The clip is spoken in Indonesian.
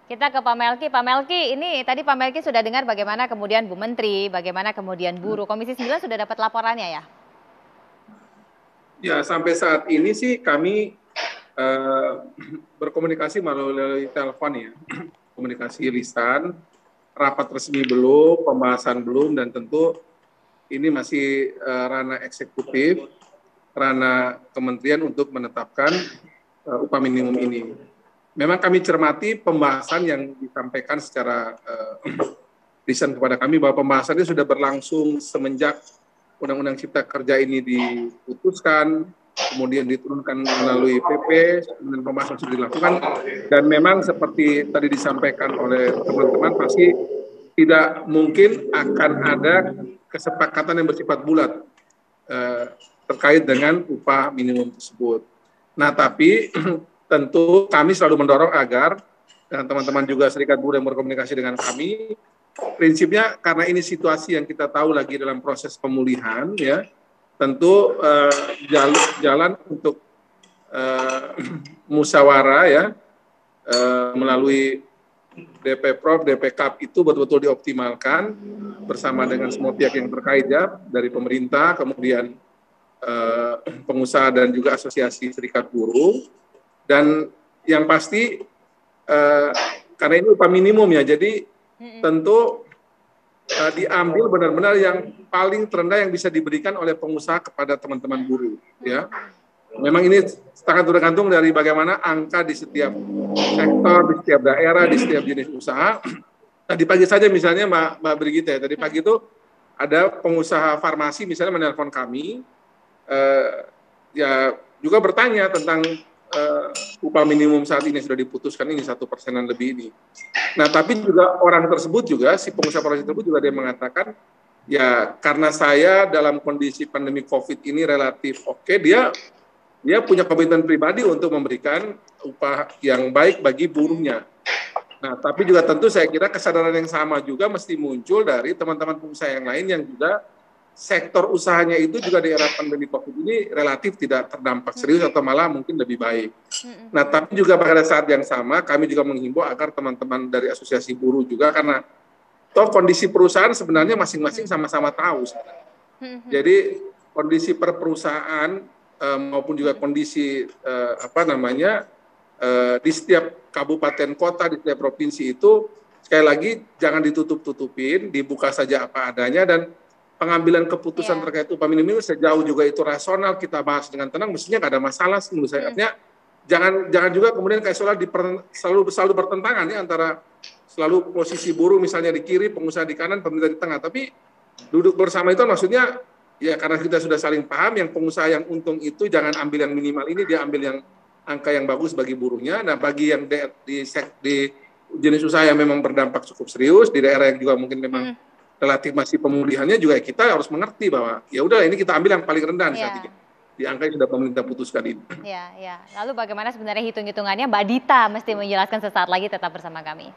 Kita ke Pak Melki. Pak Melki, ini tadi Pak Melki sudah dengar bagaimana kemudian Bu Menteri, bagaimana kemudian buruh. Komisi 9 sudah dapat laporannya ya? Ya, sampai saat ini sih kami eh, berkomunikasi melalui telepon ya, komunikasi lisan, rapat resmi belum, pembahasan belum, dan tentu ini masih ranah eksekutif, ranah kementerian untuk menetapkan upah minimum ini. Memang kami cermati pembahasan yang disampaikan secara lisan kepada kami bahwa pembahasannya sudah berlangsung semenjak Undang-Undang Cipta Kerja ini diputuskan, kemudian diturunkan melalui PP, kemudian pembahasan sudah dilakukan, dan memang seperti tadi disampaikan oleh teman-teman, pasti tidak mungkin akan ada kesepakatan yang bersifat bulat terkait dengan upah minimum tersebut. Nah, tapi tentu kami selalu mendorong agar, dan teman-teman juga serikat buruh yang berkomunikasi dengan kami, prinsipnya karena ini situasi yang kita tahu lagi dalam proses pemulihan, ya, tentu jalan untuk musyawarah ya melalui DP Prov, DP Kap itu betul-betul dioptimalkan bersama dengan semua pihak yang terkait ya, dari pemerintah, kemudian pengusaha dan juga asosiasi serikat buruh, dan yang pasti karena ini upah minimum ya, jadi tentu diambil benar-benar yang paling terendah yang bisa diberikan oleh pengusaha kepada teman-teman buruh ya. Memang ini sangat tergantung dari bagaimana angka di setiap sektor, di setiap daerah, di setiap jenis usaha. Tadi pagi saja misalnya Mbak Brigitte, tadi pagi itu ada pengusaha farmasi misalnya menelpon kami, ya juga bertanya tentang upah minimum saat ini sudah diputuskan ini 1%-an lebih ini. Nah, tapi juga orang tersebut juga, si pengusaha farmasi tersebut juga dia mengatakan, ya karena saya dalam kondisi pandemi COVID ini relatif oke, dia punya komitmen pribadi untuk memberikan upah yang baik bagi buruhnya. Nah, tapi juga tentu saya kira kesadaran yang sama juga mesti muncul dari teman-teman pengusaha yang lain yang juga sektor usahanya itu juga di era pandemi COVID ini relatif tidak terdampak serius atau malah mungkin lebih baik. Nah, tapi juga pada saat yang sama kami juga menghimbau agar teman-teman dari asosiasi buruh juga, karena toh kondisi perusahaan sebenarnya masing-masing sama-sama tahu. Jadi kondisi per perusahaan maupun juga kondisi di setiap kabupaten kota, di setiap provinsi itu sekali lagi jangan ditutup-tutupin, dibuka saja apa adanya, dan pengambilan keputusan terkait upah minimum sejauh juga itu rasional kita bahas dengan tenang, mestinya nggak ada masalah menurut saya. Artinya jangan juga kemudian kayak selalu bertentangan ya, antara selalu posisi buruh misalnya di kiri, pengusaha di kanan, pemerintah di tengah. Tapi duduk bersama itu maksudnya ya karena kita sudah saling paham, yang pengusaha yang untung itu jangan ambil yang minimal ini, dia ambil yang angka yang bagus bagi buruhnya. Nah, bagi yang di jenis usaha yang memang berdampak cukup serius, di daerah yang juga mungkin memang relatif masih pemulihannya, juga kita harus mengerti bahwa ya udah ini kita ambil yang paling rendah saat ini di angka yang sudah pemerintah putuskan ini. Ya. Lalu bagaimana sebenarnya hitung-hitungannya? Mbak Dita mesti menjelaskan sesaat lagi, tetap bersama kami.